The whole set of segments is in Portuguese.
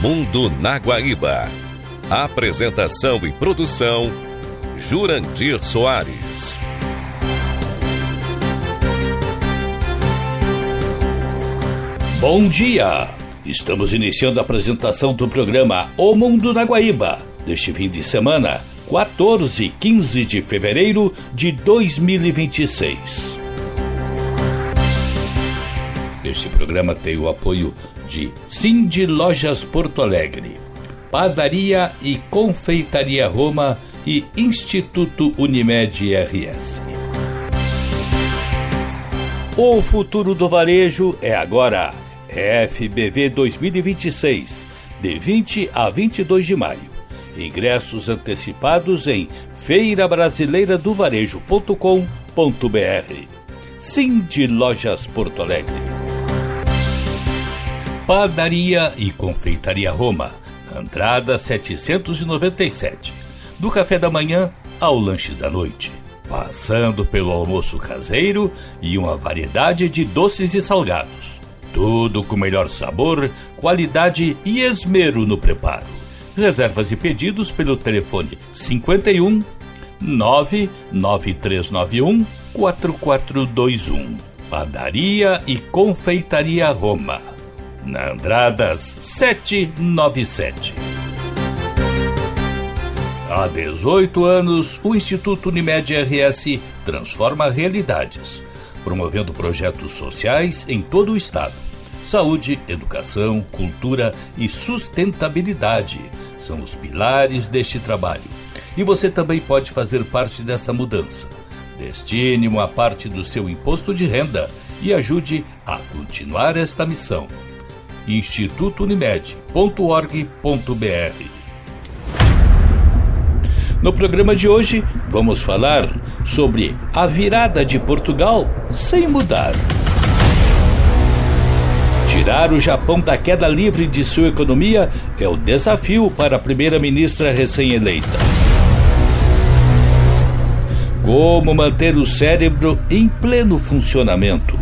Mundo na Guaíba. Apresentação e produção, Jurandir Soares. Bom dia! Estamos iniciando a apresentação do programa O Mundo na Guaíba, deste fim de semana, 14 e 15 de fevereiro de 2026. Este programa tem o apoio de Cindy Lojas Porto Alegre, Padaria e Confeitaria Roma e Instituto Unimed RS. O futuro do varejo é agora. FBV 2026, de 20 a 22 de maio. Ingressos antecipados em feirabrasileiradovarejo.com.br. Cindy Lojas Porto Alegre. Padaria e Confeitaria Roma, Andrada 797. Do café da manhã ao lanche da noite, passando pelo almoço caseiro e uma variedade de doces e salgados. Tudo com melhor sabor, qualidade e esmero no preparo. Reservas e pedidos pelo telefone 51 99391 4421. Padaria e Confeitaria Roma, na Andradas 797. Há 18 anos, o Instituto Unimed RS transforma realidades, promovendo projetos sociais em todo o estado. Saúde, educação, cultura e sustentabilidade são os pilares deste trabalho. E você também pode fazer parte dessa mudança. Destine uma parte do seu imposto de renda e ajude a continuar esta missão. institutounimed.org.br. No programa de hoje, vamos falar sobre a virada de Portugal sem mudar. Tirar o Japão da queda livre de sua economia é o desafio para a primeira-ministra recém-eleita. Como manter o cérebro em pleno funcionamento?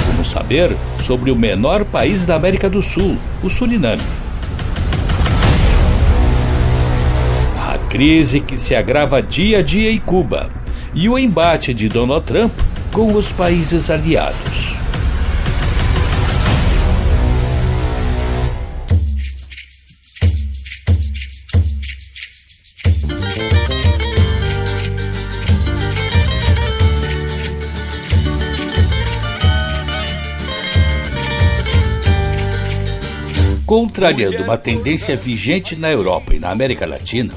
Vamos saber sobre o menor país da América do Sul, o Suriname. A crise que se agrava dia a dia em Cuba e o embate de Donald Trump com os países aliados. Contrariando uma tendência vigente na Europa e na América Latina,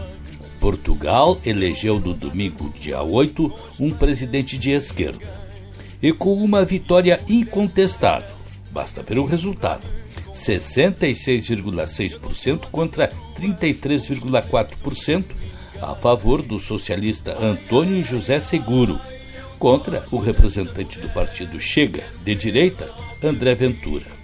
Portugal elegeu no domingo, dia 8, um presidente de esquerda. E com uma vitória incontestável, basta ver o resultado: 66,6% contra 33,4% a favor do socialista Antônio José Seguro, contra o representante do partido Chega, de direita, André Ventura.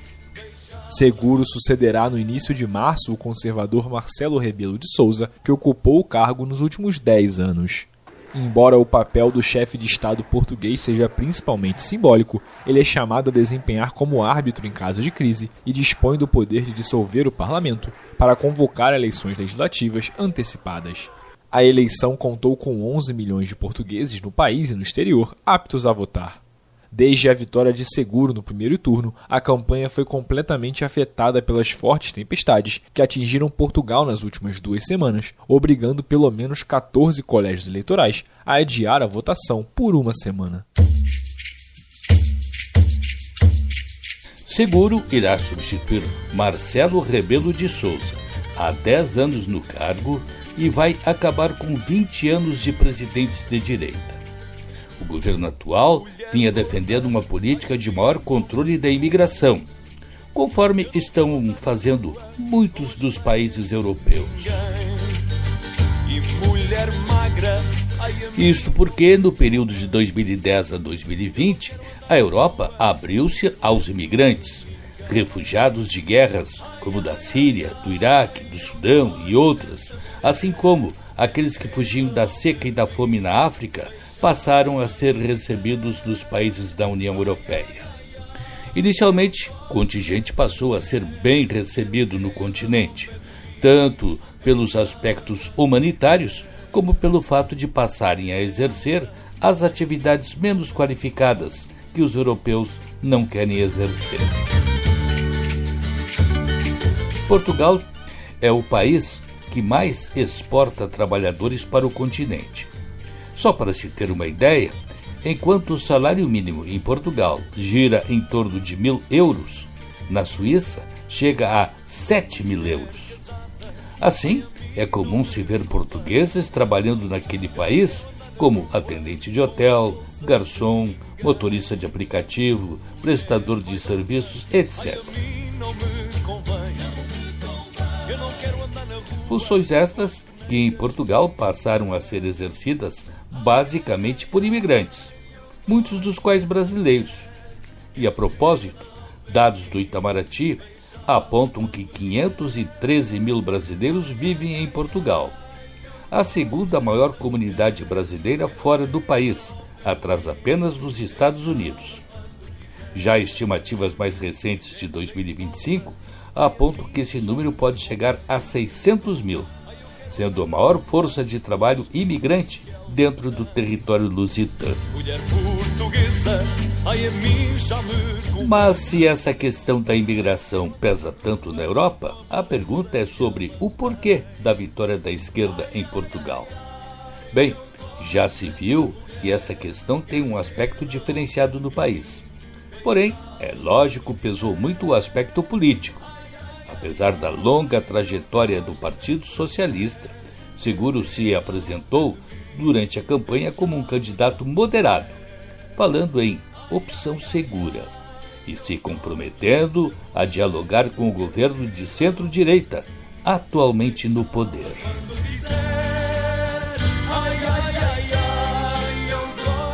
Seguro sucederá no início de março o conservador Marcelo Rebelo de Sousa, que ocupou o cargo nos últimos 10 anos. Embora o papel do chefe de Estado português seja principalmente simbólico, ele é chamado a desempenhar como árbitro em caso de crise e dispõe do poder de dissolver o parlamento para convocar eleições legislativas antecipadas. A eleição contou com 11 milhões de portugueses no país e no exterior aptos a votar. Desde a vitória de Seguro no primeiro turno, a campanha foi completamente afetada pelas fortes tempestades que atingiram Portugal nas últimas 2 semanas, obrigando pelo menos 14 colégios eleitorais a adiar a votação por uma semana. Seguro irá substituir Marcelo Rebelo de Sousa, há 10 anos no cargo, e vai acabar com 20 anos de presidentes de direita. O governo atual vinha defendendo uma política de maior controle da imigração, conforme estão fazendo muitos dos países europeus. Isto porque, no período de 2010 a 2020, a Europa abriu-se aos imigrantes, refugiados de guerras como da Síria, do Iraque, do Sudão e outras, assim como aqueles que fugiam da seca e da fome na África, passaram a ser recebidos nos países da União Europeia. Inicialmente, o contingente passou a ser bem recebido no continente, tanto pelos aspectos humanitários como pelo fato de passarem a exercer as atividades menos qualificadas que os europeus não querem exercer. Portugal é o país que mais exporta trabalhadores para o continente. Só para se ter uma ideia, enquanto o salário mínimo em Portugal gira em torno de 1.000 euros, na Suíça chega a 7.000 euros. Assim, é comum se ver portugueses trabalhando naquele país como atendente de hotel, garçom, motorista de aplicativo, prestador de serviços, etc. Funções estas que em Portugal passaram a ser exercidas basicamente por imigrantes, muitos dos quais brasileiros. E a propósito, dados do Itamaraty apontam que 513 mil brasileiros vivem em Portugal, a segunda maior comunidade brasileira fora do país, atrás apenas dos Estados Unidos. Já estimativas mais recentes de 2025 apontam que esse número pode chegar a 600 mil, sendo a maior força de trabalho imigrante dentro do território lusitano. Mas se essa questão da imigração pesa tanto na Europa, a pergunta é sobre o porquê da vitória da esquerda em Portugal. Bem, já se viu que essa questão tem um aspecto diferenciado no país. Porém, é lógico, pesou muito o aspecto político. Apesar da longa trajetória do Partido Socialista, Seguro se apresentou durante a campanha como um candidato moderado, falando em opção segura e se comprometendo a dialogar com o governo de centro-direita, atualmente no poder.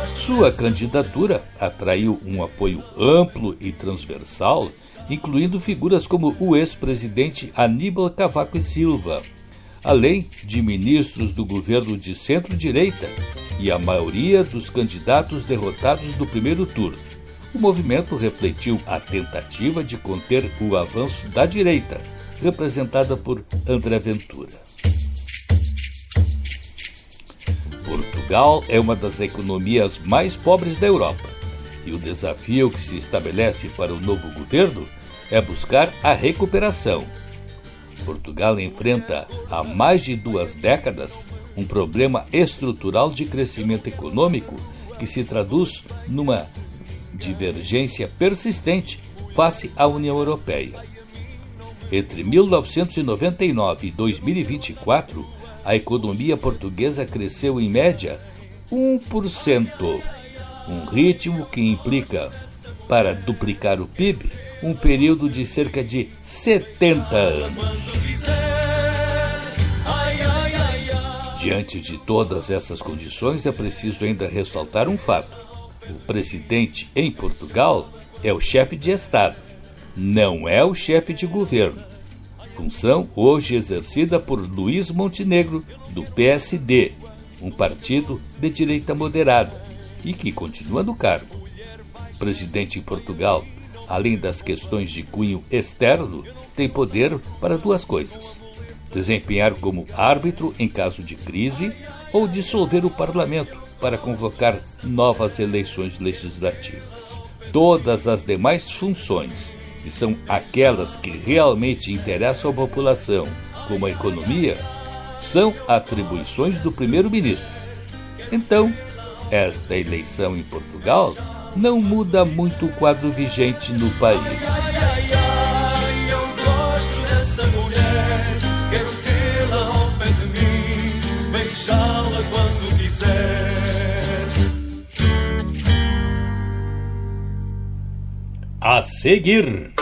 Sua candidatura atraiu um apoio amplo e transversal, incluindo figuras como o ex-presidente Aníbal Cavaco Silva, além de ministros do governo de centro-direita e a maioria dos candidatos derrotados do primeiro turno. O movimento refletiu a tentativa de conter o avanço da direita, representada por André Ventura. Portugal é uma das economias mais pobres da Europa, e o desafio que se estabelece para o novo governo é buscar a recuperação. Portugal enfrenta há mais de 2 décadas um problema estrutural de crescimento econômico que se traduz numa divergência persistente face à União Europeia. Entre 1999 e 2024, a economia portuguesa cresceu em média 1%, um ritmo que implica, para duplicar o PIB, um período de cerca de 70 anos. Diante de todas essas condições, é preciso ainda ressaltar um fato. O presidente em Portugal é o chefe de Estado, não é o chefe de governo. Função hoje exercida por Luís Montenegro, do PSD, um partido de direita moderada, e que continua no cargo. O presidente em Portugal, além das questões de cunho externo, tem poder para 2 coisas: desempenhar como árbitro em caso de crise ou dissolver o parlamento para convocar novas eleições legislativas. Todas as demais funções, que são aquelas que realmente interessam à população, como a economia, são atribuições do primeiro-ministro. Então, esta eleição em Portugal não muda muito o quadro vigente no país. Eu gosto dessa mulher, quero tê-la ao pé de mim, beijá-la quando quiser. A seguir,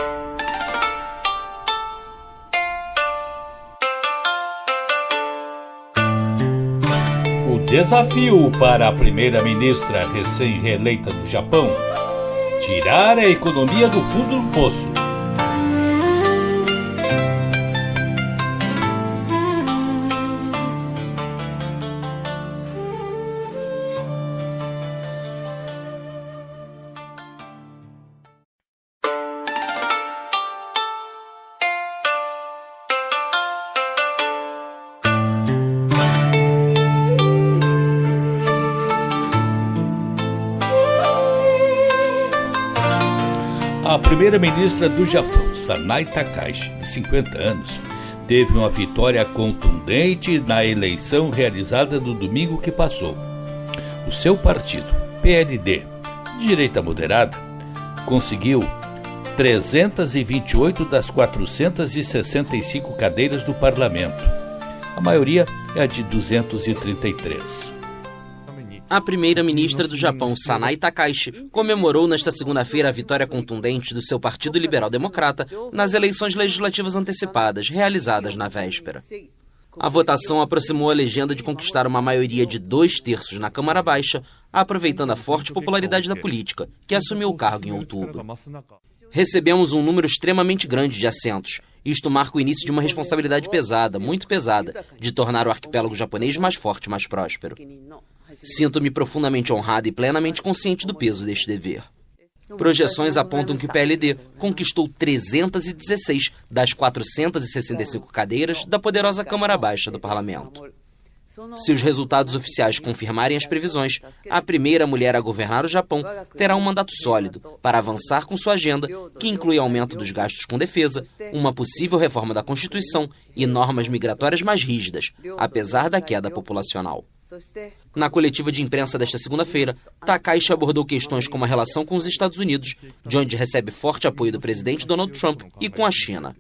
o desafio para a primeira-ministra recém-reeleita do Japão: tirar a economia do fundo do poço. A primeira-ministra do Japão, Sanai Takaichi, de 50 anos, teve uma vitória contundente na eleição realizada no domingo que passou. O seu partido, PLD, de direita moderada, conseguiu 328 das 465 cadeiras do parlamento. A maioria é a de 233. A primeira-ministra do Japão, Sanai Takaichi, comemorou nesta segunda-feira a vitória contundente do seu Partido Liberal Democrata nas eleições legislativas antecipadas, realizadas na véspera. A votação aproximou a legenda de conquistar uma maioria de 2/3 na Câmara Baixa, aproveitando a forte popularidade da política, que assumiu o cargo em outubro. Recebemos um número extremamente grande de assentos. Isto marca o início de uma responsabilidade pesada, muito pesada, de tornar o arquipélago japonês mais forte e mais próspero. Sinto-me profundamente honrado e plenamente consciente do peso deste dever. Projeções apontam que o PLD conquistou 316 das 465 cadeiras da poderosa Câmara Baixa do Parlamento. Se os resultados oficiais confirmarem as previsões, a primeira mulher a governar o Japão terá um mandato sólido para avançar com sua agenda, que inclui aumento dos gastos com defesa, uma possível reforma da Constituição e normas migratórias mais rígidas, apesar da queda populacional. Na coletiva de imprensa desta segunda-feira, Takaichi abordou questões como a relação com os Estados Unidos, de onde recebe forte apoio do presidente Donald Trump, e com a China.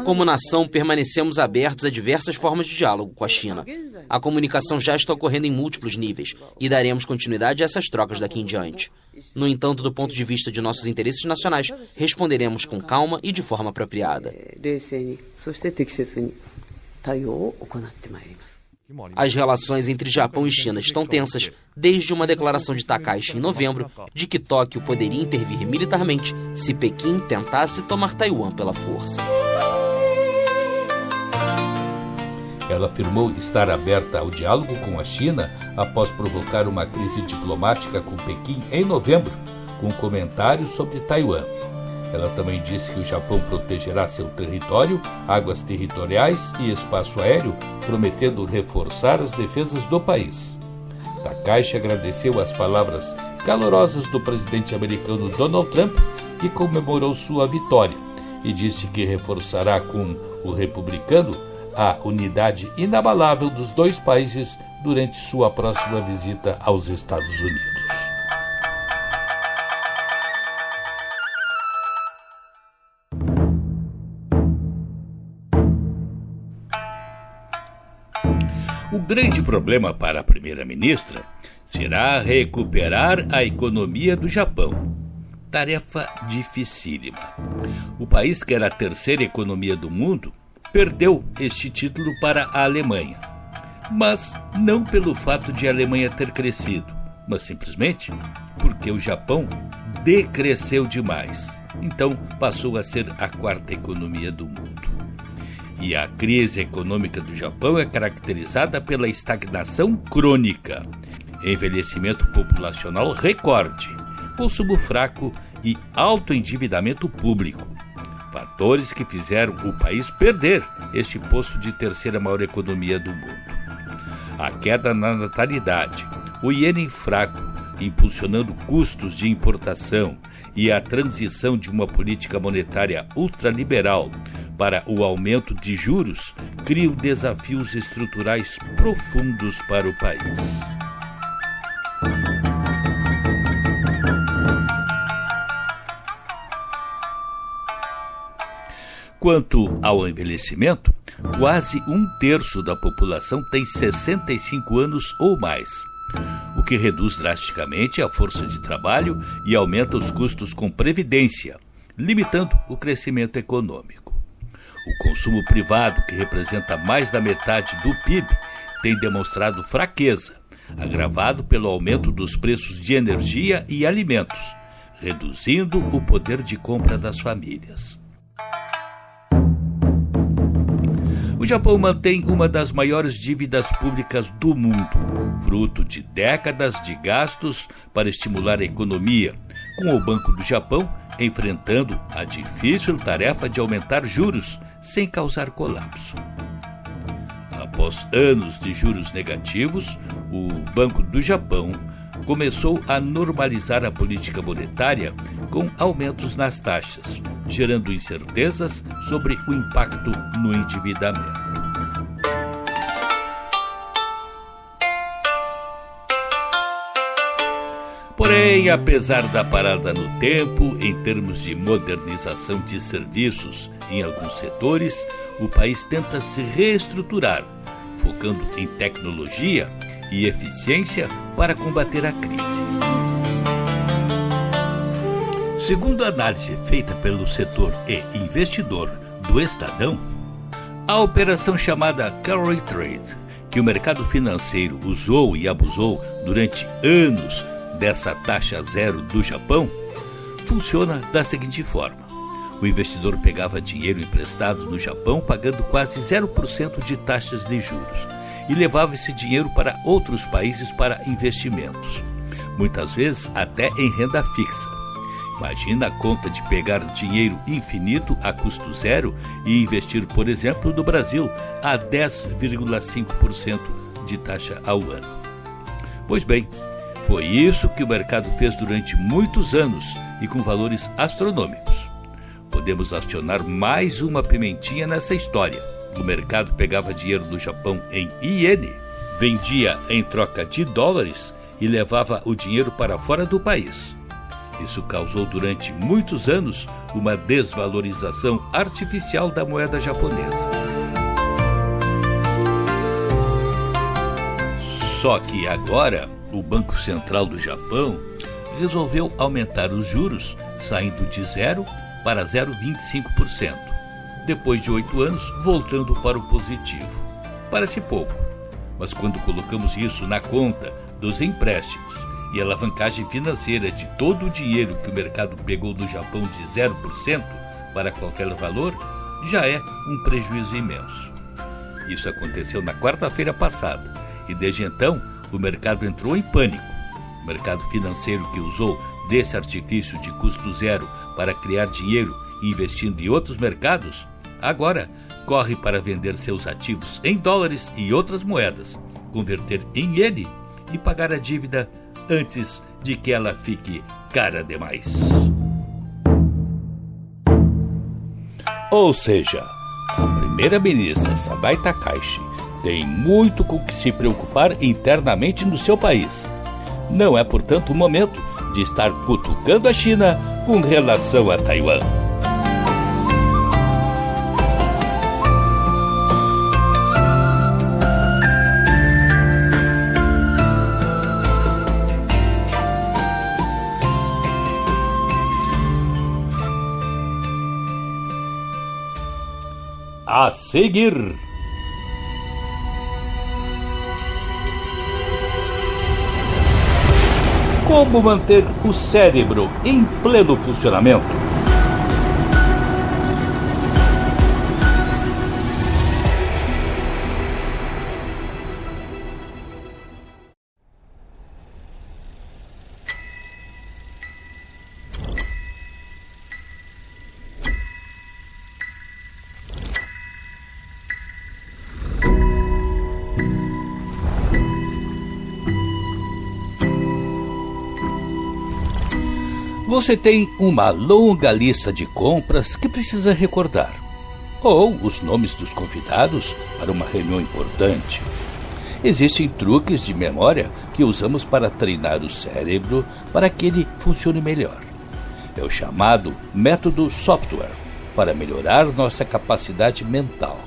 Como nação, permanecemos abertos a diversas formas de diálogo com a China. A comunicação já está ocorrendo em múltiplos níveis e daremos continuidade a essas trocas daqui em diante. No entanto, do ponto de vista de nossos interesses nacionais, responderemos com calma e de forma apropriada. As relações entre Japão e China estão tensas desde uma declaração de Takaichi em novembro de que Tóquio poderia intervir militarmente se Pequim tentasse tomar Taiwan pela força. Ela afirmou estar aberta ao diálogo com a China após provocar uma crise diplomática com Pequim em novembro, com comentários sobre Taiwan. Ela também disse que o Japão protegerá seu território, águas territoriais e espaço aéreo, prometendo reforçar as defesas do país. Takaichi agradeceu as palavras calorosas do presidente americano Donald Trump, que comemorou sua vitória, e disse que reforçará com o republicano a unidade inabalável dos dois países durante sua próxima visita aos Estados Unidos. O grande problema para a primeira-ministra será recuperar a economia do Japão. Tarefa dificílima. O país, que era a terceira economia do mundo, perdeu este título para a Alemanha. Mas não pelo fato de a Alemanha ter crescido, mas simplesmente porque o Japão decresceu demais. Então passou a ser a quarta economia do mundo. E a crise econômica do Japão é caracterizada pela estagnação crônica, envelhecimento populacional recorde, consumo fraco e alto endividamento público. Fatores que fizeram o país perder este posto de terceira maior economia do mundo. A queda na natalidade, o iene fraco, impulsionando custos de importação, e a transição de uma política monetária ultraliberal para o aumento de juros criam desafios estruturais profundos para o país. Quanto ao envelhecimento, quase 1/3 da população tem 65 anos ou mais, o que reduz drasticamente a força de trabalho e aumenta os custos com previdência, limitando o crescimento econômico. O consumo privado, que representa mais da metade do PIB, tem demonstrado fraqueza, agravado pelo aumento dos preços de energia e alimentos, reduzindo o poder de compra das famílias. O Japão mantém uma das maiores dívidas públicas do mundo, fruto de décadas de gastos para estimular a economia, com o Banco do Japão enfrentando a difícil tarefa de aumentar juros sem causar colapso. Após anos de juros negativos, o Banco do Japão começou a normalizar a política monetária com aumentos nas taxas, gerando incertezas sobre o impacto no endividamento. Porém, apesar da parada no tempo, em termos de modernização de serviços em alguns setores, o país tenta se reestruturar, focando em tecnologia e eficiência para combater a crise. Segundo a análise feita pelo setor e investidor do Estadão, a operação chamada Carry Trade, que o mercado financeiro usou e abusou durante anos dessa taxa zero do Japão, funciona da seguinte forma. O investidor pegava dinheiro emprestado no Japão pagando quase 0% de taxas de juros e levava esse dinheiro para outros países para investimentos, muitas vezes até em renda fixa. Imagina a conta de pegar dinheiro infinito a custo zero e investir, por exemplo, no Brasil a 10,5% de taxa ao ano. Pois bem, foi isso que o mercado fez durante muitos anos e com valores astronômicos. Podemos acionar mais uma pimentinha nessa história. O mercado pegava dinheiro do Japão em iene, vendia em troca de dólares e levava o dinheiro para fora do país. Isso causou durante muitos anos uma desvalorização artificial da moeda japonesa. Só que agora o Banco Central do Japão resolveu aumentar os juros, saindo de 0 para 0,25%. Depois de 8 anos, voltando para o positivo. Parece pouco, mas quando colocamos isso na conta dos empréstimos e a alavancagem financeira de todo o dinheiro que o mercado pegou do Japão de 0% para qualquer valor, já é um prejuízo imenso. Isso aconteceu na quarta-feira passada e desde então o mercado entrou em pânico. O mercado financeiro que usou desse artifício de custo zero para criar dinheiro investindo em outros mercados, agora corre para vender seus ativos em dólares e outras moedas, converter em iene e pagar a dívida antes de que ela fique cara demais. Ou seja, a primeira-ministra Sanae Takaichi tem muito com que se preocupar internamente no seu país. Não é, portanto, o momento de estar cutucando a China com relação a Taiwan. A seguir, como manter o cérebro em pleno funcionamento? Você tem uma longa lista de compras que precisa recordar, ou os nomes dos convidados para uma reunião importante. Existem truques de memória que usamos para treinar o cérebro para que ele funcione melhor. É o chamado método software, para melhorar nossa capacidade mental.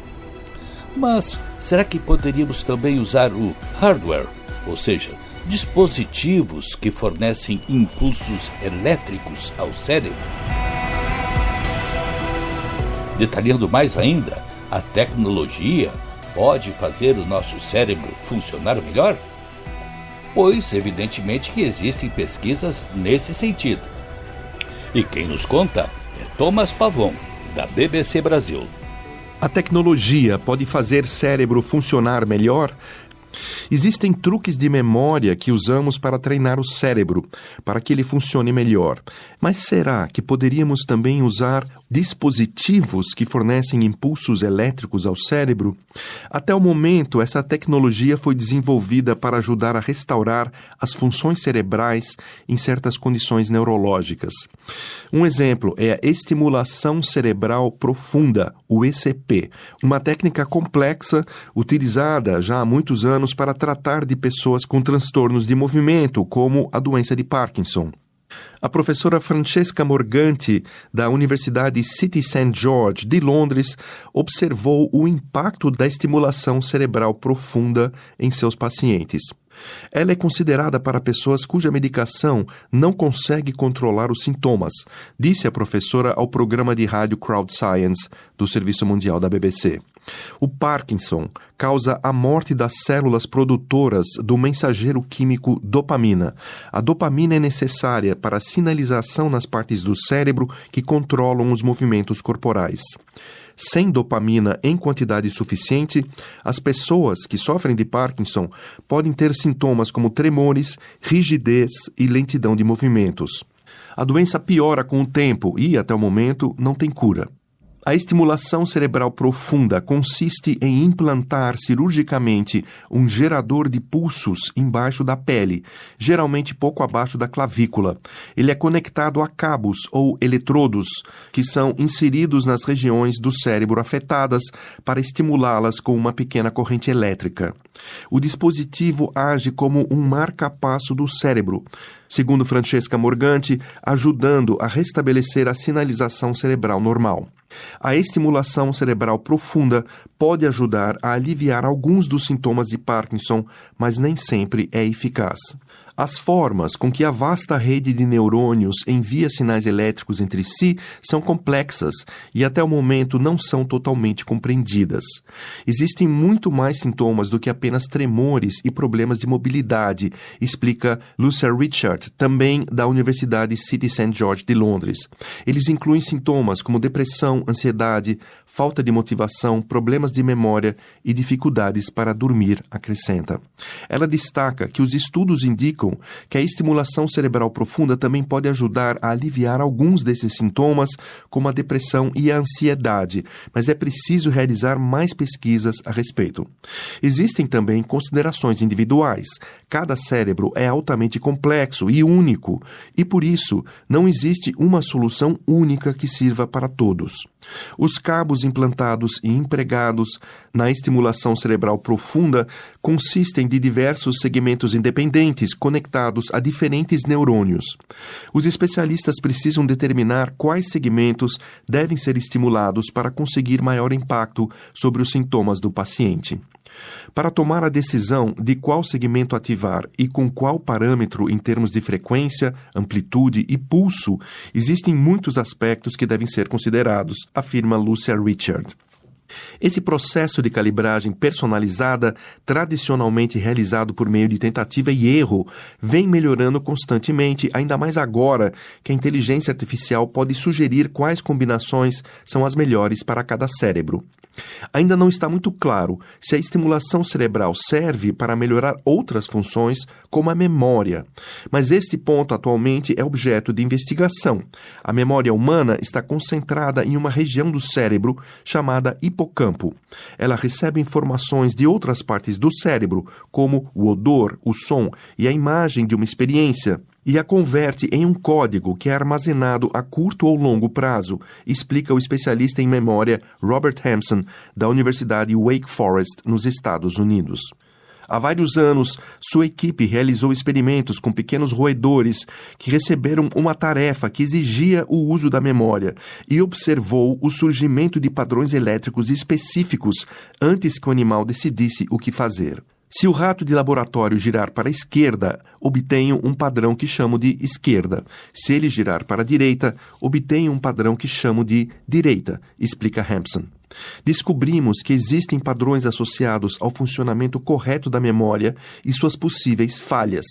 Mas será que poderíamos também usar o hardware, ou seja, dispositivos que fornecem impulsos elétricos ao cérebro? Detalhando mais ainda, a tecnologia pode fazer o nosso cérebro funcionar melhor? Pois, evidentemente, que existem pesquisas nesse sentido. E quem nos conta é Thomas Pavon, da BBC Brasil. A tecnologia pode fazer cérebro funcionar melhor? Existem truques de memória que usamos para treinar o cérebro, para que ele funcione melhor. Mas será que poderíamos também usar dispositivos que fornecem impulsos elétricos ao cérebro? Até o momento, essa tecnologia foi desenvolvida para ajudar a restaurar as funções cerebrais em certas condições neurológicas. Um exemplo é a estimulação cerebral profunda, o ECP, uma técnica complexa utilizada já há muitos anos para tratar de pessoas com transtornos de movimento, como a doença de Parkinson. A professora Francesca Morganti, da Universidade City St. George, de Londres, observou o impacto da estimulação cerebral profunda em seus pacientes. Ela é considerada para pessoas cuja medicação não consegue controlar os sintomas, disse a professora ao programa de rádio Crowd Science, do Serviço Mundial da BBC. O Parkinson causa a morte das células produtoras do mensageiro químico dopamina. A dopamina é necessária para a sinalização nas partes do cérebro que controlam os movimentos corporais. Sem dopamina em quantidade suficiente, as pessoas que sofrem de Parkinson podem ter sintomas como tremores, rigidez e lentidão de movimentos. A doença piora com o tempo e, até o momento, não tem cura. A estimulação cerebral profunda consiste em implantar cirurgicamente um gerador de pulsos embaixo da pele, geralmente pouco abaixo da clavícula. Ele é conectado a cabos ou eletrodos, que são inseridos nas regiões do cérebro afetadas para estimulá-las com uma pequena corrente elétrica. O dispositivo age como um marca-passo do cérebro, segundo Francesca Morganti, ajudando a restabelecer a sinalização cerebral normal. A estimulação cerebral profunda pode ajudar a aliviar alguns dos sintomas de Parkinson, mas nem sempre é eficaz. As formas com que a vasta rede de neurônios envia sinais elétricos entre si são complexas e até o momento não são totalmente compreendidas. Existem muito mais sintomas do que apenas tremores e problemas de mobilidade, explica Lucia Richard, também da Universidade City St. George de Londres. Eles incluem sintomas como depressão, ansiedade, falta de motivação, problemas de memória e dificuldades para dormir, acrescenta. Ela destaca que os estudos indicam que a estimulação cerebral profunda também pode ajudar a aliviar alguns desses sintomas, como a depressão e a ansiedade, mas é preciso realizar mais pesquisas a respeito. Existem também considerações individuais. Cada cérebro é altamente complexo e único, e por isso não existe uma solução única que sirva para todos. Os cabos implantados e empregados na estimulação cerebral profunda consistem de diversos segmentos independentes conectados a diferentes neurônios. Os especialistas precisam determinar quais segmentos devem ser estimulados para conseguir maior impacto sobre os sintomas do paciente. Para tomar a decisão de qual segmento ativar e com qual parâmetro em termos de frequência, amplitude e pulso, existem muitos aspectos que devem ser considerados, afirma Lucia Richard. Esse processo de calibragem personalizada, tradicionalmente realizado por meio de tentativa e erro, vem melhorando constantemente, ainda mais agora que a inteligência artificial pode sugerir quais combinações são as melhores para cada cérebro. Ainda não está muito claro se a estimulação cerebral serve para melhorar outras funções, como a memória. Mas este ponto atualmente é objeto de investigação. A memória humana está concentrada em uma região do cérebro chamada hipocampo. Ela recebe informações de outras partes do cérebro, como o odor, o som e a imagem de uma experiência, e a converte em um código que é armazenado a curto ou longo prazo, explica o especialista em memória Robert Hampson, da Universidade Wake Forest, nos Estados Unidos. Há vários anos, sua equipe realizou experimentos com pequenos roedores que receberam uma tarefa que exigia o uso da memória e observou o surgimento de padrões elétricos específicos antes que o animal decidisse o que fazer. Se o rato de laboratório girar para a esquerda, obtenho um padrão que chamo de esquerda. Se ele girar para a direita, obtenho um padrão que chamo de direita, explica Hampson. Descobrimos que existem padrões associados ao funcionamento correto da memória e suas possíveis falhas.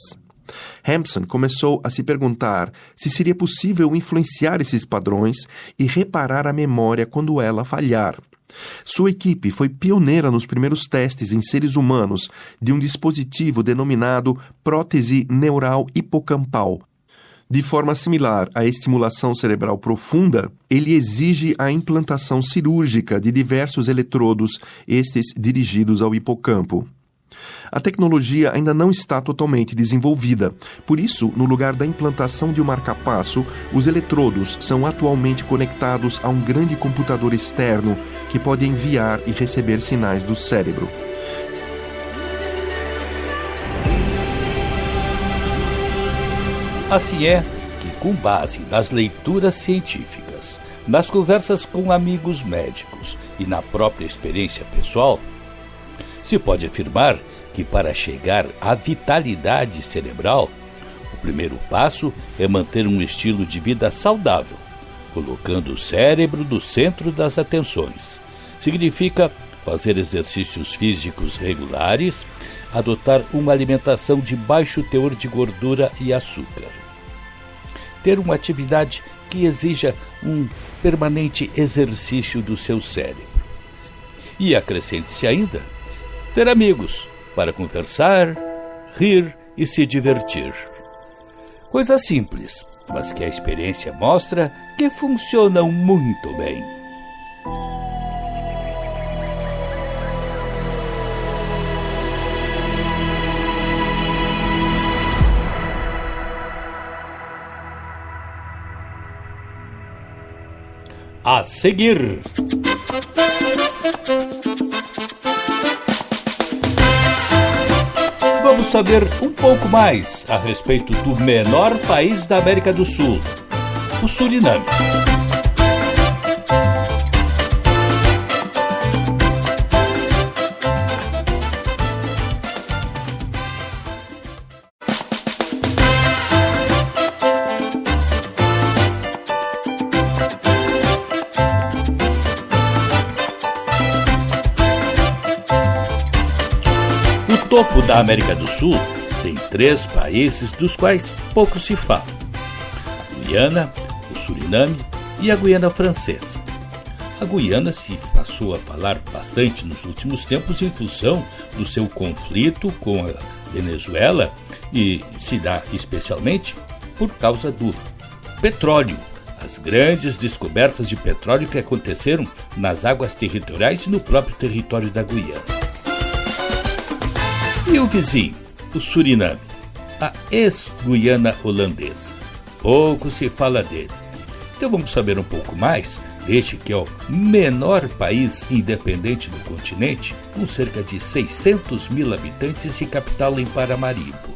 Hampson começou a se perguntar se seria possível influenciar esses padrões e reparar a memória quando ela falhar. Sua equipe foi pioneira nos primeiros testes em seres humanos de um dispositivo denominado prótese neural hipocampal. De forma similar à estimulação cerebral profunda, ele exige a implantação cirúrgica de diversos eletrodos, estes dirigidos ao hipocampo. A tecnologia ainda não está totalmente desenvolvida. Por isso, no lugar da implantação de um marca-passo, os eletrodos são atualmente conectados a um grande computador externo que pode enviar e receber sinais do cérebro. Assim é que, com base nas leituras científicas, nas conversas com amigos médicos e na própria experiência pessoal, se pode afirmar que, para chegar à vitalidade cerebral, o primeiro passo é manter um estilo de vida saudável, colocando o cérebro no centro das atenções. Significa fazer exercícios físicos regulares, adotar uma alimentação de baixo teor de gordura e açúcar, ter uma atividade que exija um permanente exercício do seu cérebro. E acrescente-se ainda, ter amigos para conversar, rir e se divertir. Coisa simples, mas que a experiência mostra que funcionam muito bem. A seguir, vamos saber um pouco mais a respeito do menor país da América do Sul, o Suriname. O topo da América do Sul tem 3 países dos quais pouco se fala: a Guiana, o Suriname e a Guiana Francesa. A Guiana se passou a falar bastante nos últimos tempos em função do seu conflito com a Venezuela e se dá especialmente por causa do petróleo, as grandes descobertas de petróleo que aconteceram nas águas territoriais e no próprio território da Guiana. E o vizinho, o Suriname, a ex-Guiana holandesa. Pouco se fala dele. Então vamos saber um pouco mais deste que é o menor país independente do continente, com cerca de 600 mil habitantes e capital em Paramaribo.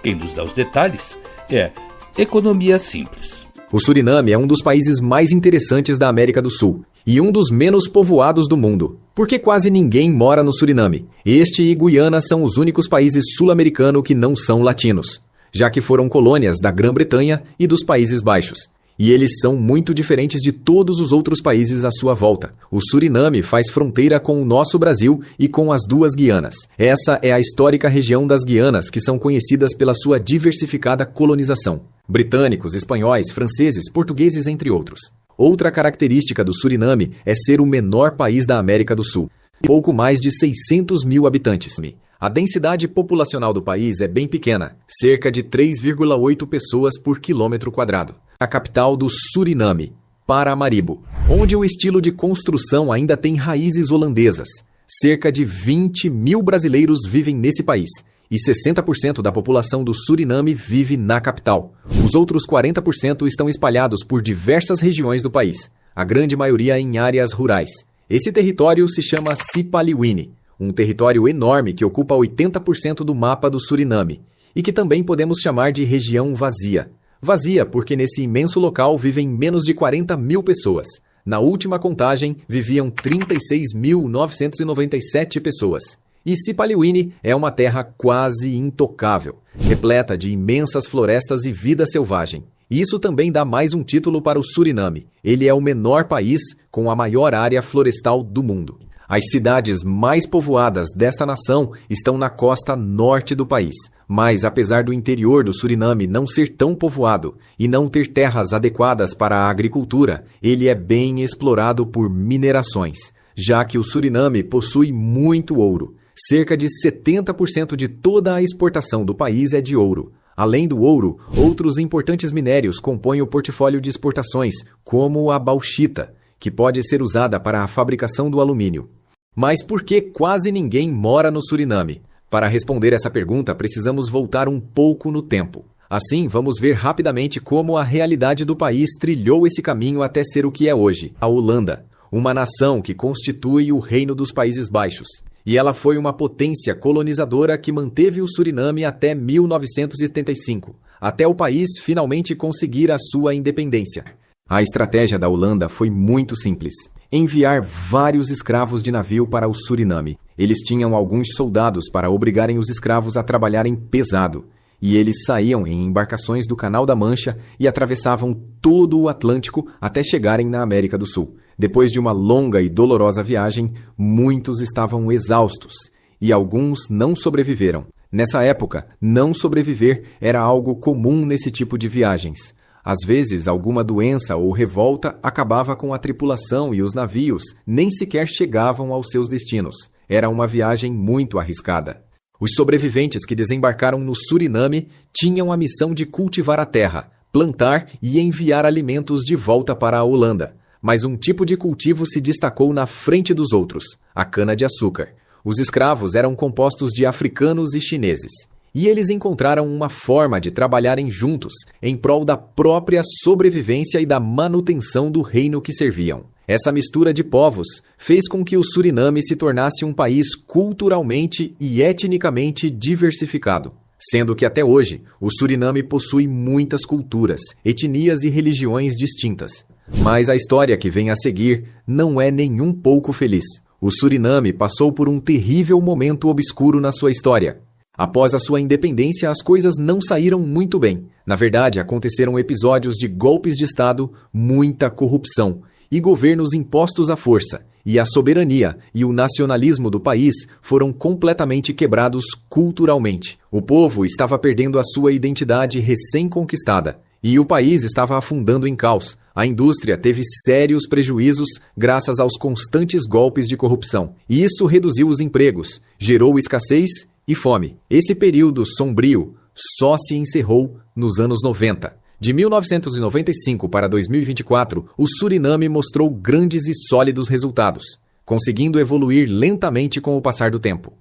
Quem nos dá os detalhes é Economia Simples. O Suriname é um dos países mais interessantes da América do Sul e um dos menos povoados do mundo, porque quase ninguém mora no Suriname. Este e Guiana são os únicos países sul-americanos que não são latinos, já que foram colônias da Grã-Bretanha e dos Países Baixos. E eles são muito diferentes de todos os outros países à sua volta. O Suriname faz fronteira com o nosso Brasil e com as 2 Guianas. Essa é a histórica região das Guianas, que são conhecidas pela sua diversificada colonização. Britânicos, espanhóis, franceses, portugueses, entre outros. Outra característica do Suriname é ser o menor país da América do Sul. Pouco mais de 600 mil habitantes. A densidade populacional do país é bem pequena, cerca de 3,8 pessoas por quilômetro quadrado. A capital do Suriname, Paramaribo, onde o estilo de construção ainda tem raízes holandesas. Cerca de 20 mil brasileiros vivem nesse país e 60% da população do Suriname vive na capital. Os outros 40% estão espalhados por diversas regiões do país, a grande maioria em áreas rurais. Esse território se chama Sipaliwini, um território enorme que ocupa 80% do mapa do Suriname e que também podemos chamar de região vazia. Vazia porque nesse imenso local vivem menos de 40 mil pessoas. Na última contagem, viviam 36.997 pessoas. E Sipaliwini é uma terra quase intocável, repleta de imensas florestas e vida selvagem. Isso também dá mais um título para o Suriname. Ele é o menor país com a maior área florestal do mundo. As cidades mais povoadas desta nação estão na costa norte do país. Mas, apesar do interior do Suriname não ser tão povoado e não ter terras adequadas para a agricultura, ele é bem explorado por minerações. já que o Suriname possui muito ouro. Cerca de 70% de toda a exportação do país é de ouro. Além do ouro, outros importantes minérios compõem o portfólio de exportações, como a bauxita, que pode ser usada para a fabricação do alumínio. Mas por que quase ninguém mora no Suriname? Para responder essa pergunta, precisamos voltar um pouco no tempo. Assim, vamos ver rapidamente como a realidade do país trilhou esse caminho até ser o que é hoje, a Holanda, uma nação que constitui o Reino dos Países Baixos. E ela foi uma potência colonizadora que manteve o Suriname até 1975, até o país finalmente conseguir a sua independência. A estratégia da Holanda foi muito simples: enviar vários escravos de navio para o Suriname. Eles tinham alguns soldados para obrigarem os escravos a trabalharem pesado, e eles saíam em embarcações do Canal da Mancha e atravessavam todo o Atlântico até chegarem na América do Sul. Depois de uma longa e dolorosa viagem, muitos estavam exaustos e alguns não sobreviveram. Nessa época, não sobreviver era algo comum nesse tipo de viagens. Às vezes, alguma doença ou revolta acabava com a tripulação e os navios nem sequer chegavam aos seus destinos. Era uma viagem muito arriscada. Os sobreviventes que desembarcaram no Suriname tinham a missão de cultivar a terra, plantar e enviar alimentos de volta para a Holanda. Mas um tipo de cultivo se destacou na frente dos outros: a cana-de-açúcar. Os escravos eram compostos de africanos e chineses. E eles encontraram uma forma de trabalharem juntos em prol da própria sobrevivência e da manutenção do reino que serviam. Essa mistura de povos fez com que o Suriname se tornasse um país culturalmente e etnicamente diversificado, sendo que até hoje o Suriname possui muitas culturas, etnias e religiões distintas. Mas a história que vem a seguir não é nem um pouco feliz. O Suriname passou por um terrível momento obscuro na sua história. Após a sua independência, as coisas não saíram muito bem. Na verdade, aconteceram episódios de golpes de Estado, muita corrupção e governos impostos à força, e a soberania e o nacionalismo do país foram completamente quebrados culturalmente. O povo estava perdendo a sua identidade recém-conquistada, e o país estava afundando em caos. A indústria teve sérios prejuízos graças aos constantes golpes de corrupção, e isso reduziu os empregos, gerou escassez e fome. Esse período sombrio só se encerrou nos anos 90. De 1995 para 2024, o Suriname mostrou grandes e sólidos resultados, conseguindo evoluir lentamente com o passar do tempo.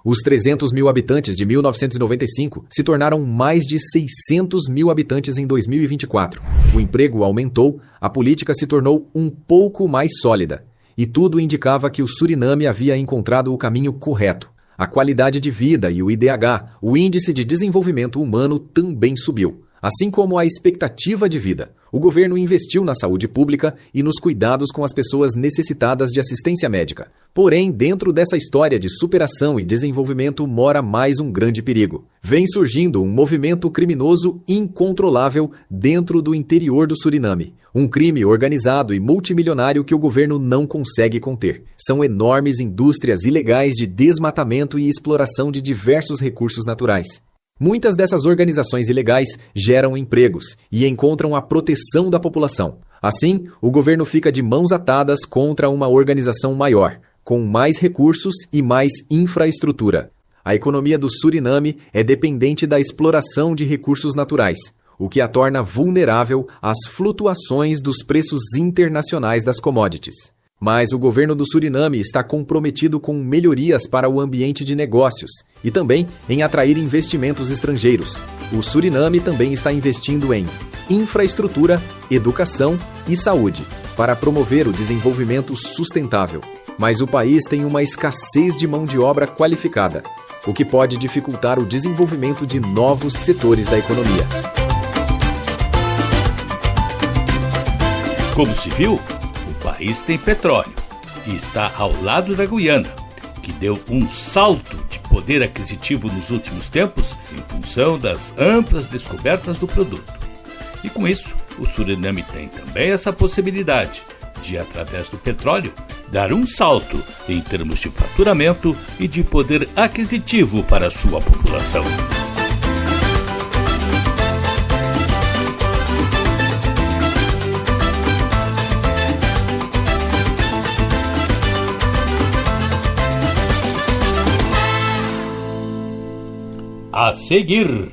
Os 300 mil habitantes de 1995 se tornaram mais de 600 mil habitantes em 2024. O emprego aumentou, a política se tornou um pouco mais sólida, e tudo indicava que o Suriname havia encontrado o caminho correto. A qualidade de vida e o IDH, o Índice de Desenvolvimento Humano, também subiu, assim como a expectativa de vida. O governo investiu na saúde pública e nos cuidados com as pessoas necessitadas de assistência médica. Porém, dentro dessa história de superação e desenvolvimento mora mais um grande perigo. Vem surgindo um movimento criminoso incontrolável dentro do interior do Suriname. Um crime organizado e multimilionário que o governo não consegue conter. São enormes indústrias ilegais de desmatamento e exploração de diversos recursos naturais. Muitas dessas organizações ilegais geram empregos e encontram a proteção da população. Assim, o governo fica de mãos atadas contra uma organização maior, com mais recursos e mais infraestrutura. A economia do Suriname é dependente da exploração de recursos naturais, o que a torna vulnerável às flutuações dos preços internacionais das commodities. Mas o governo do Suriname está comprometido com melhorias para o ambiente de negócios e também em atrair investimentos estrangeiros. O Suriname também está investindo em infraestrutura, educação e saúde para promover o desenvolvimento sustentável. Mas o país tem uma escassez de mão de obra qualificada, o que pode dificultar o desenvolvimento de novos setores da economia. Como se viu, o país tem petróleo e está ao lado da Guiana, que deu um salto de poder aquisitivo nos últimos tempos em função das amplas descobertas do produto. E com isso, o Suriname tem também essa possibilidade de, através do petróleo, dar um salto em termos de faturamento e de poder aquisitivo para a sua população. A seguir.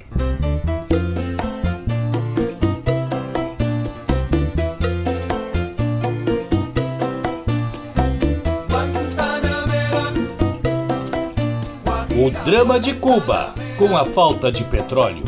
O drama de Cuba, com a falta de petróleo.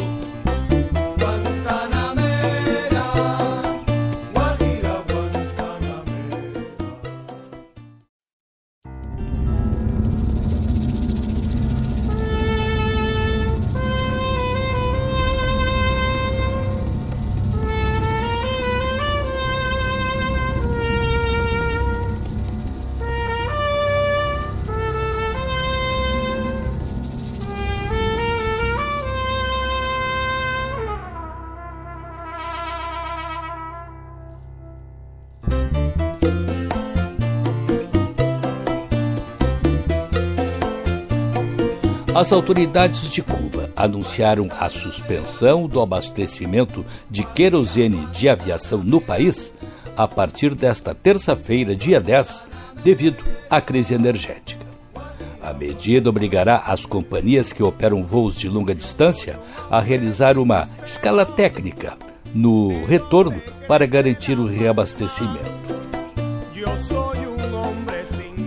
As autoridades de Cuba anunciaram a suspensão do abastecimento de querosene de aviação no país a partir desta terça-feira, dia 10, devido à crise energética. A medida obrigará as companhias que operam voos de longa distância a realizar uma escala técnica no retorno para garantir o reabastecimento.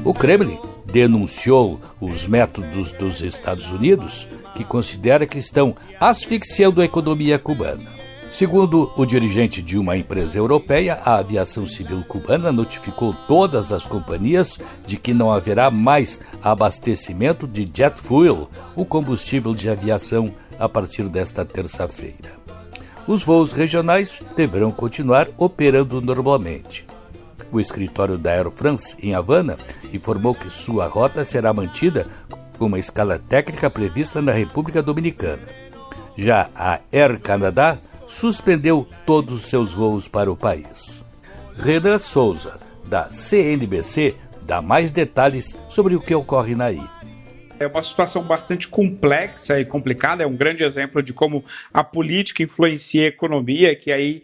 O Kremlin denunciou os métodos dos Estados Unidos, que considera que estão asfixiando a economia cubana. Segundo o dirigente de uma empresa europeia, a aviação civil cubana notificou todas as companhias de que não haverá mais abastecimento de jet fuel, o combustível de aviação, a partir desta terça-feira. Os voos regionais deverão continuar operando normalmente. O escritório da Air France, em Havana, informou que sua rota será mantida com uma escala técnica prevista na República Dominicana. Já a Air Canada suspendeu todos os seus voos para o país. Renan Souza, da CNBC, dá mais detalhes sobre o que ocorre na ilha. É uma situação bastante complexa e complicada, é um grande exemplo de como a política influencia a economia, que aí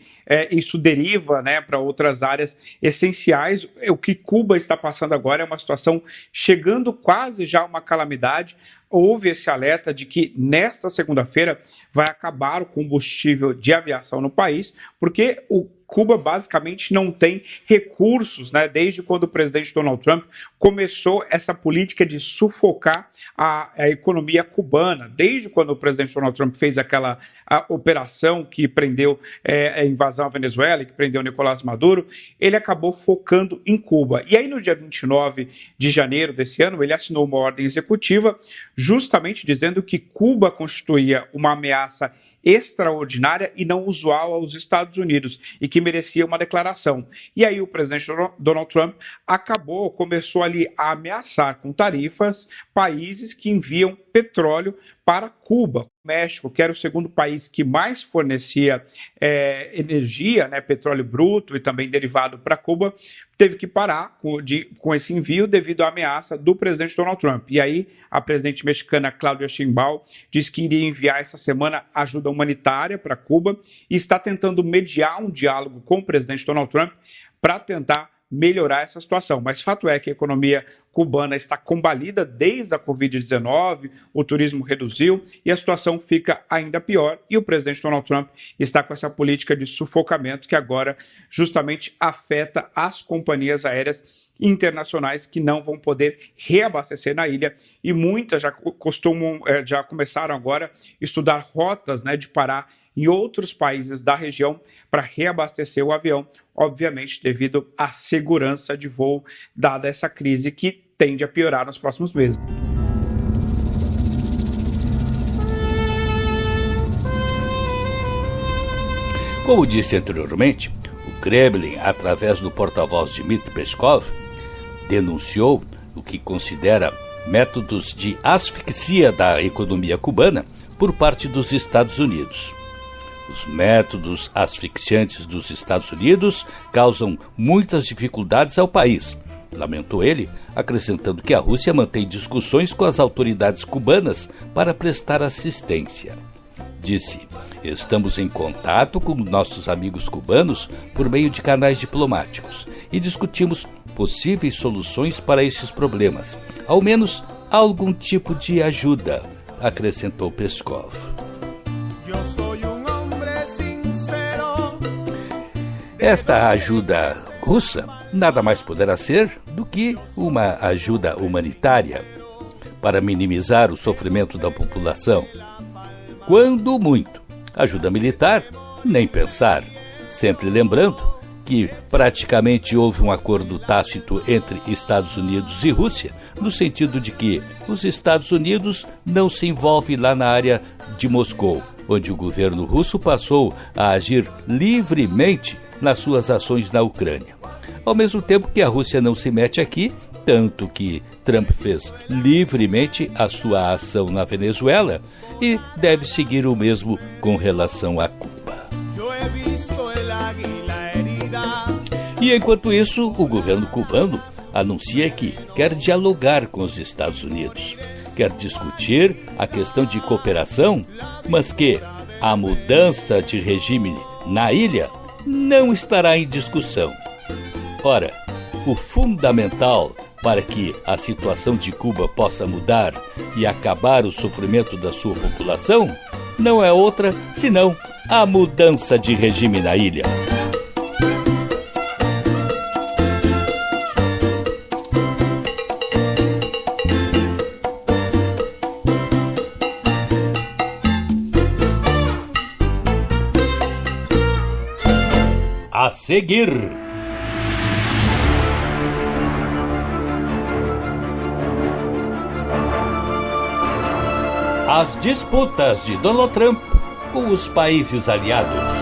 isso deriva, né, para outras áreas essenciais. O que Cuba está passando agora é uma situação chegando quase já a uma calamidade. Houve esse alerta de que nesta segunda-feira vai acabar o combustível de aviação no país, porque Cuba basicamente não tem recursos, né, desde quando o presidente Donald Trump começou essa política de sufocar a economia cubana. Desde quando o presidente Donald Trump fez aquela operação que prendeu a invasão à Venezuela, que prendeu Nicolás Maduro, ele acabou focando em Cuba. E aí no dia 29 de janeiro desse ano, ele assinou uma ordem executiva justamente dizendo que Cuba constituía uma ameaça extraordinária e não usual aos Estados Unidos e que merecia uma declaração. E aí o presidente Donald Trump começou ali a ameaçar com tarifas países que enviam petróleo para Cuba. O México, que era o segundo país que mais fornecia energia, né, petróleo bruto e também derivado para Cuba, teve que parar com esse envio devido à ameaça do presidente Donald Trump. E aí a presidente mexicana Claudia Sheinbaum disse que iria enviar essa semana ajuda humanitária para Cuba e está tentando mediar um diálogo com o presidente Donald Trump para tentar melhorar essa situação. Mas fato é que a economia cubana está combalida desde a Covid-19, o turismo reduziu e a situação fica ainda pior. E o presidente Donald Trump está com essa política de sufocamento que agora justamente afeta as companhias aéreas internacionais que não vão poder reabastecer na ilha. E muitas já começaram agora a estudar rotas, né, de parar em outros países da região para reabastecer o avião, obviamente devido à segurança de voo, dada essa crise que tende a piorar nos próximos meses. Como disse anteriormente, o Kremlin, através do porta-voz Dmitry Peskov, denunciou o que considera métodos de asfixia da economia cubana por parte dos Estados Unidos. Os métodos asfixiantes dos Estados Unidos causam muitas dificuldades ao país, lamentou ele, acrescentando que a Rússia mantém discussões com as autoridades cubanas para prestar assistência. Disse: estamos em contato com nossos amigos cubanos por meio de canais diplomáticos e discutimos possíveis soluções para esses problemas, ao menos algum tipo de ajuda, acrescentou Peskov. Esta ajuda russa nada mais poderá ser do que uma ajuda humanitária para minimizar o sofrimento da população. Quando muito, ajuda militar, nem pensar, sempre lembrando que praticamente houve um acordo tácito entre Estados Unidos e Rússia, no sentido de que os Estados Unidos não se envolvem lá na área de Moscou, onde o governo russo passou a agir livremente nas suas ações na Ucrânia. Ao mesmo tempo que a Rússia não se mete aqui, tanto que Trump fez livremente a sua ação na Venezuela e deve seguir o mesmo com relação a Cuba. E enquanto isso, o governo cubano anuncia que quer dialogar com os Estados Unidos, quer discutir a questão de cooperação, mas que a mudança de regime na ilha não estará em discussão. Ora, o fundamental para que a situação de Cuba possa mudar e acabar o sofrimento da sua população não é outra senão a mudança de regime na ilha. A seguir, as disputas de Donald Trump com os países aliados.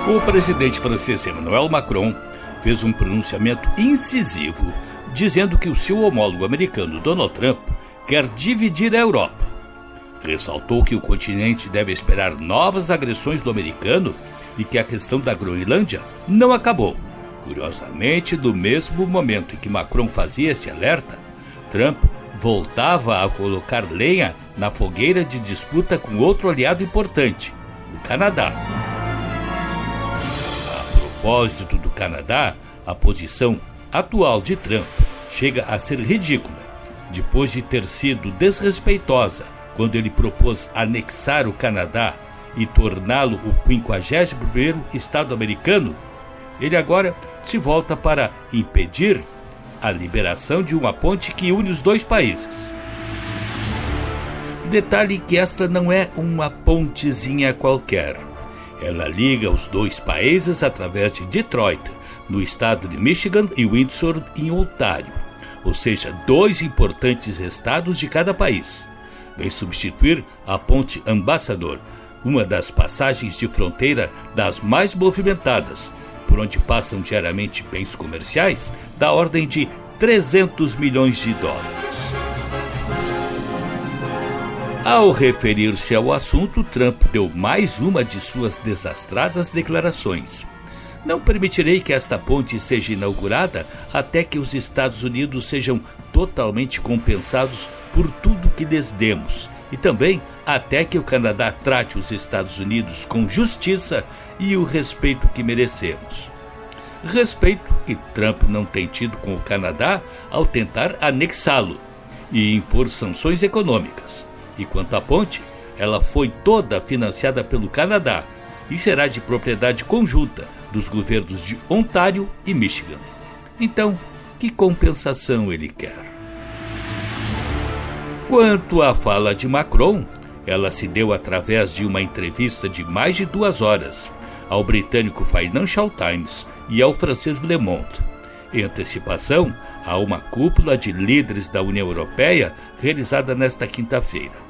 O presidente francês Emmanuel Macron fez um pronunciamento incisivo dizendo que o seu homólogo americano Donald Trump quer dividir a Europa. Ressaltou que o continente deve esperar novas agressões do americano e que a questão da Groenlândia não acabou. Curiosamente, no mesmo momento em que Macron fazia esse alerta, Trump voltava a colocar lenha na fogueira de disputa com outro aliado importante, o Canadá. A propósito do Canadá, a posição atual de Trump chega a ser ridícula, depois de ter sido desrespeitosa quando ele propôs anexar o Canadá e torná-lo o 51º estado americano. Ele agora se volta para impedir a liberação de uma ponte que une os dois países. Detalhe que esta não é uma pontezinha qualquer. Ela liga os dois países através de Detroit, no estado de Michigan, e Windsor, em Ontário, ou seja, dois importantes estados de cada país. Vem substituir a Ponte Ambassador, uma das passagens de fronteira das mais movimentadas, por onde passam diariamente bens comerciais da ordem de 300 milhões de dólares. Ao referir-se ao assunto, Trump deu mais uma de suas desastradas declarações. Não permitirei que esta ponte seja inaugurada até que os Estados Unidos sejam totalmente compensados por tudo que lhes demos, e também até que o Canadá trate os Estados Unidos com justiça e o respeito que merecemos. Respeito que Trump não tem tido com o Canadá ao tentar anexá-lo e impor sanções econômicas. E quanto à ponte, ela foi toda financiada pelo Canadá e será de propriedade conjunta dos governos de Ontário e Michigan. Então, que compensação ele quer? Quanto à fala de Macron, ela se deu através de uma entrevista de mais de 2 horas ao britânico Financial Times e ao francês Le Monde, em antecipação a uma cúpula de líderes da União Europeia realizada nesta quinta-feira.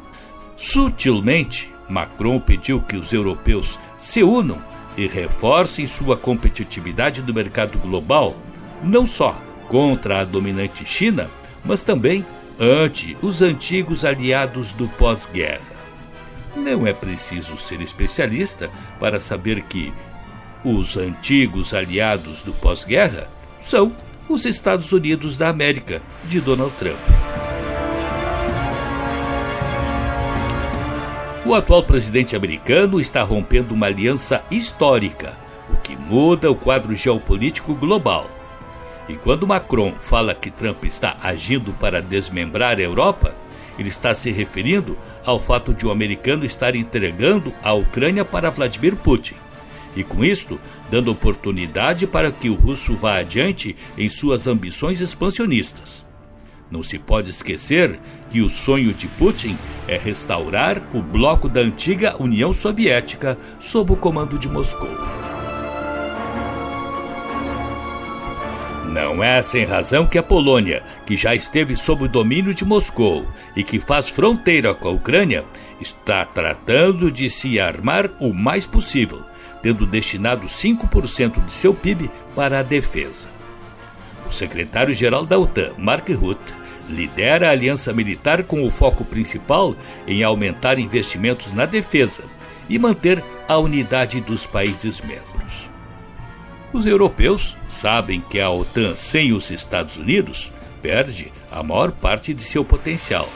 Sutilmente, Macron pediu que os europeus se unam e reforcem sua competitividade no mercado global, não só contra a dominante China, mas também ante os antigos aliados do pós-guerra. Não é preciso ser especialista para saber que os antigos aliados do pós-guerra são os Estados Unidos da América, de Donald Trump. O atual presidente americano está rompendo uma aliança histórica, o que muda o quadro geopolítico global. E quando Macron fala que Trump está agindo para desmembrar a Europa, ele está se referindo ao fato de o americano estar entregando a Ucrânia para Vladimir Putin. E com isto, dando oportunidade para que o russo vá adiante em suas ambições expansionistas. Não se pode esquecer que o sonho de Putin é restaurar o bloco da antiga União Soviética sob o comando de Moscou. Não é sem razão que a Polônia, que já esteve sob o domínio de Moscou e que faz fronteira com a Ucrânia, está tratando de se armar o mais possível, tendo destinado 5% de seu PIB para a defesa. O secretário-geral da OTAN, Mark Rutte, lidera a aliança militar com o foco principal em aumentar investimentos na defesa e manter a unidade dos países membros. Os europeus sabem que a OTAN sem os Estados Unidos perde a maior parte de seu potencial,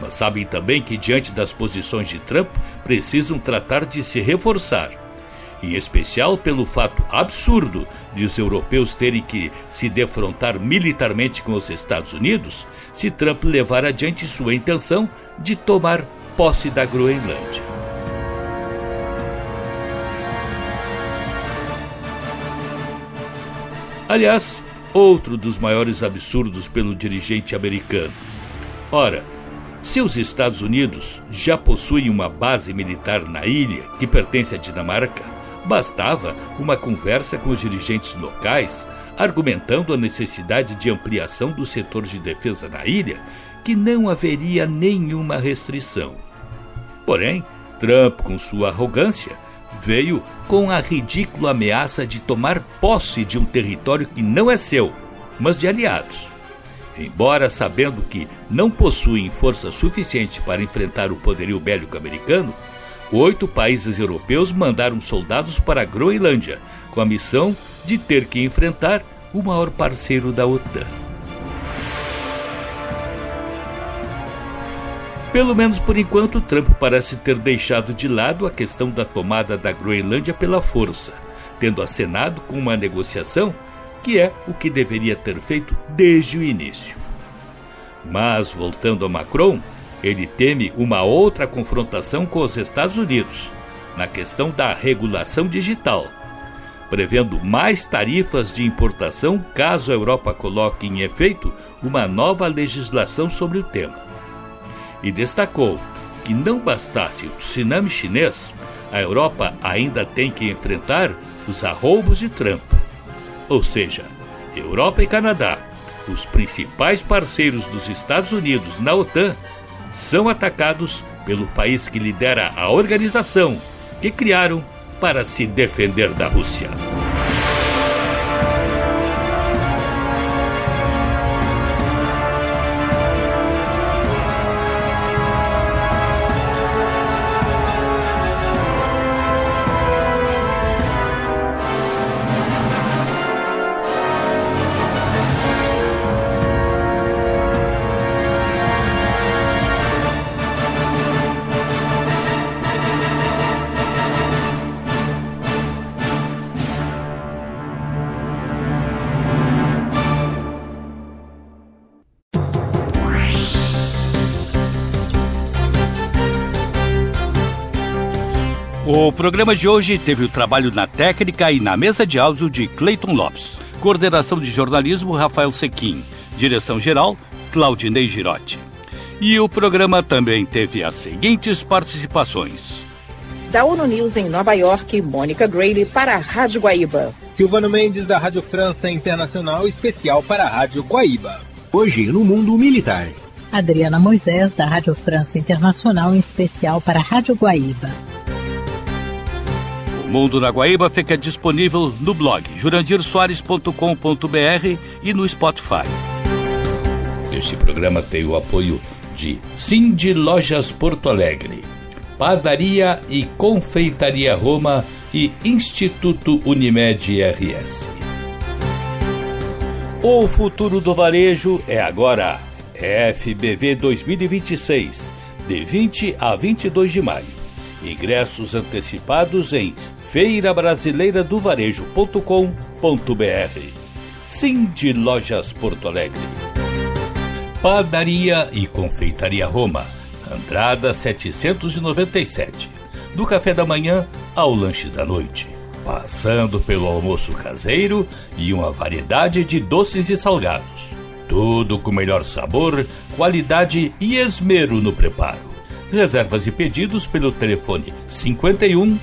mas sabem também que diante das posições de Trump precisam tratar de se reforçar, em especial pelo fato absurdo de os europeus terem que se defrontar militarmente com os Estados Unidos se Trump levar adiante sua intenção de tomar posse da Groenlândia. Aliás, outro dos maiores absurdos pelo dirigente americano. Ora, se os Estados Unidos já possuem uma base militar na ilha que pertence à Dinamarca, bastava uma conversa com os dirigentes locais, argumentando a necessidade de ampliação do setor de defesa na ilha, que não haveria nenhuma restrição. Porém, Trump, com sua arrogância, veio com a ridícula ameaça de tomar posse de um território que não é seu, mas de aliados. Embora sabendo que não possuem força suficiente para enfrentar o poderio bélico americano, 8 países europeus mandaram soldados para a Groenlândia, com a missão de ter que enfrentar o maior parceiro da OTAN. Pelo menos por enquanto, Trump parece ter deixado de lado a questão da tomada da Groenlândia pela força, tendo acenado com uma negociação que é o que deveria ter feito desde o início. Mas, voltando a Macron, ele teme uma outra confrontação com os Estados Unidos, na questão da regulação digital, prevendo mais tarifas de importação caso a Europa coloque em efeito uma nova legislação sobre o tema. E destacou que não bastasse o tsunami chinês, a Europa ainda tem que enfrentar os arroubos de Trump. Ou seja, Europa e Canadá, os principais parceiros dos Estados Unidos na OTAN, são atacados pelo país que lidera a organização que criaram para se defender da Rússia. O programa de hoje teve o trabalho na técnica e na mesa de áudio de Cleiton Lopes. Coordenação de jornalismo, Rafael Sequim. Direção-geral, Claudinei Girotti. E o programa também teve as seguintes participações. Da ONU News em Nova York, Mônica Grayle para a Rádio Guaíba. Silvano Mendes, da Rádio França Internacional, especial para a Rádio Guaíba. Hoje no mundo militar. Adriana Moisés, da Rádio França Internacional, em especial para a Rádio Guaíba. O Mundo na Guaíba fica disponível no blog jurandirsoares.com.br e no Spotify. Este programa tem o apoio de Cindy Lojas Porto Alegre, Padaria e Confeitaria Roma e Instituto Unimed RS. O futuro do varejo é agora. FBV 2026, de 20 a 22 de maio. Ingressos antecipados em feirabrasileiradovarejo.com.br. Cindy Lojas Porto Alegre. Padaria e Confeitaria Roma, Andrada 797. Do café da manhã ao lanche da noite, passando pelo almoço caseiro e uma variedade de doces e salgados. Tudo com melhor sabor, qualidade e esmero no preparo. Reservas e pedidos pelo telefone 51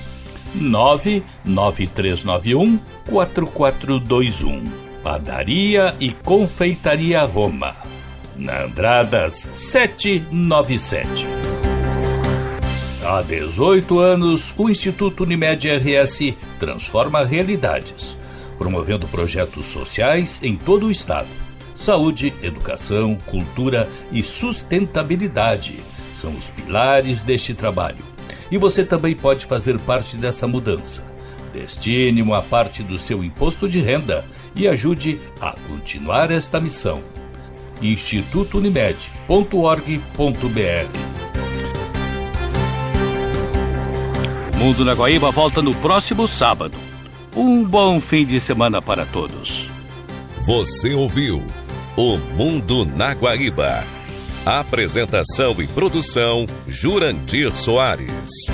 99391 4421. Padaria e Confeitaria Roma, na Andradas 797. Há 18 anos, o Instituto Unimed RS transforma realidades, promovendo projetos sociais em todo o estado. Saúde, educação, cultura e sustentabilidade são os pilares deste trabalho. E você também pode fazer parte dessa mudança. Destine uma parte do seu imposto de renda e ajude a continuar esta missão. institutounimed.org.br. Mundo na Guaíba volta no próximo sábado. Um bom fim de semana para todos. Você ouviu O Mundo na Guaíba. Apresentação e produção Jurandir Soares.